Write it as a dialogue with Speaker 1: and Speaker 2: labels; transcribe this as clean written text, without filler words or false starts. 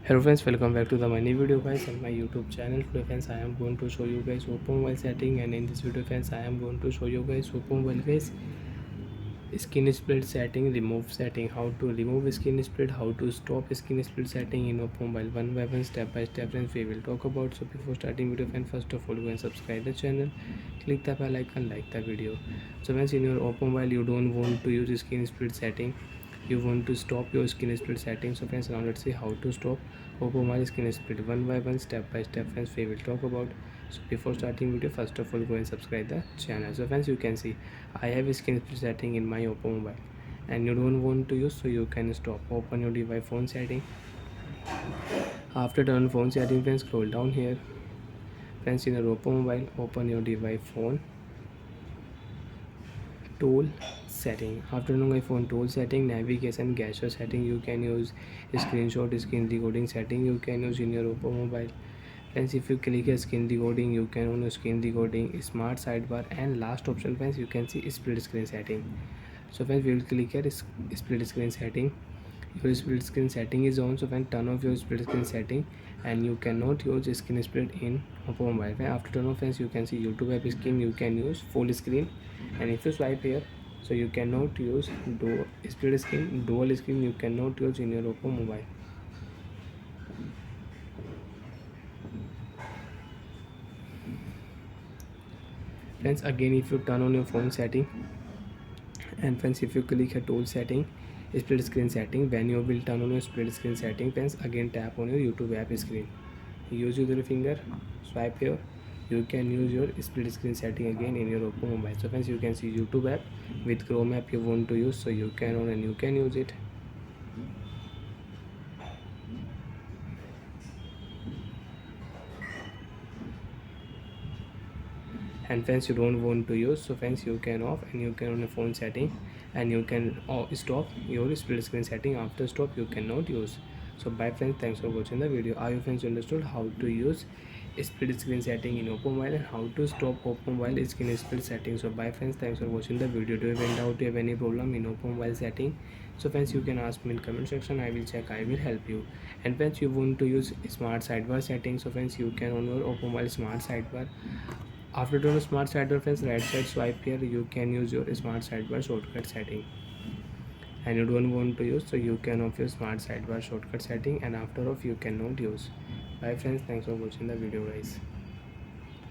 Speaker 1: Hello friends, welcome back to the my new video guys on my YouTube channel. Today friends, I am going to show you guys oppo mobile setting, and in this video friends, I am going to show you guys oppo mobile guys skin split setting, remove setting, how to remove skin split, how to stop skin split setting in oppo mobile, one by one, step by step friends we will talk about. So before starting video friends, first of all go and subscribe the channel, click the bell icon, like the video. So friends, in your oppo mobile you don't want to use skin split setting, you want to stop your skin split setting. So friends, now let's see how to stop oppo mobile skin split one by one, step by step friends we will talk about. So before starting video, first of all go and subscribe the channel. So friends, you can see I have a skin split setting in my oppo mobile and you don't want to use, so you can stop. Open your device phone setting. After turn phone setting friends, scroll down here friends. In your oppo mobile, open your device phone tool setting. After knowing iphone tool setting, navigation, gesture setting, you can use screenshot, screen recording setting, you can use in your oppo mobile friends. If you click a screen recording, you can on screen recording, smart sidebar, and last option friends you can see split screen setting. So friends, we will click here split screen setting. Your split screen setting is on, so when turn off your split screen setting and you cannot use screen split in oppo mobile. When after turn off friends, you can see youtube app screen, you can use full screen, and if you swipe here, so you cannot use split screen, dual screen you cannot use in your oppo mobile. Friends, again if you turn on your phone setting, and friends if you click a tool setting, split screen setting, when you will turn on your split screen setting friends, again tap on your youtube app screen, use your finger, swipe here, you can use your split screen setting again in your oppo mobile. So friends, you can see youtube app with chrome app you want to use, so you can on and you can use it. And friends, you don't want to use, so friends you can off and you can on a phone setting, and you can stop your split screen setting. After stop you cannot use. So bye friends, thanks for watching the video. Are you friends understood how to use split screen setting in oppo mobile and how to stop oppo mobile screen split setting? So bye friends, thanks for watching the video. Do you have any doubt, do you have any problem in oppo mobile setting? So friends, you can ask me in comment section, I will check, I will help you. And friends, you want to use smart sidebar setting, so friends you can on your oppo mobile smart sidebar. After doing smart sidebar friends, right side swipe here, you can use your smart sidebar shortcut setting, and you don't want to use, so you can off your smart sidebar shortcut setting, and after off you cannot use. Bye friends, thanks for watching the video guys.